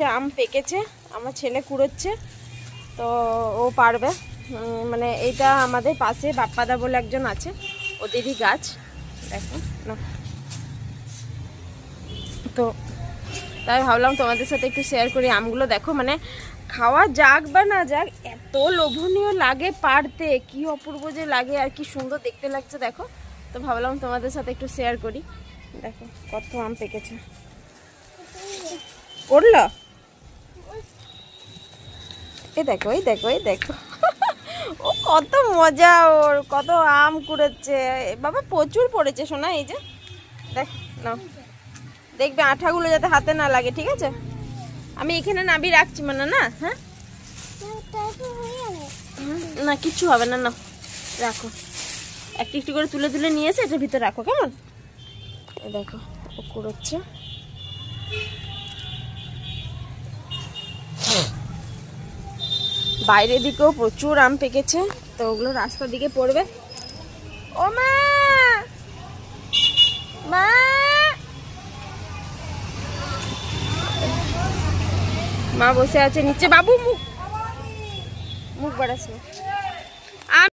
আম পেকেছে, আমার ছেলে কুড়োচ্ছে, তো ও পারবে। মানে এইটা আমাদের পাশে বাপ্পাদা বলে একজন আছে, ওদেরই গাছ। দেখো না, তো তাই ভাবলাম তোমাদের সাথে একটু শেয়ার করি। আমগুলো দেখো, মানে খাওয়া যাক বা না যাক, এত লোভনীয় লাগে পারতে, কি অপূর্ব যে লাগে আর কি সুন্দর দেখতে লাগছে দেখো। তো ভাবলাম তোমাদের সাথে একটু শেয়ার করি। দেখো কত আম পেকেছে। পড়লো, এই দেখো এই দেখো এই দেখো ও কত মজা, ওর কত আম কুড়াচ্ছে বাবা, প্রচুর পড়েছে সোনা। এই যে দেখ না, দেখবে আঠাগুলো যাতে হাতে না লাগে, ঠিক আছে? আমি এখানে নাবি রাখছি মানে না। হ্যাঁ না, কিচ্ছু হবে না, না রাখো, একটু একটু করে তুলে তুলে নিয়ে এসে এটার ভিতরে রাখো, কেমন? এই দেখো ও কুড়োচ্ছে। বাইরের দিকেও প্রচুর আম পেকেছে, তো ওগুলো রাস্তার দিকে পড়বে। ও মা, মা, মা বসে আছে নিচে। বাবু মুখ মুখ বাড়াস না।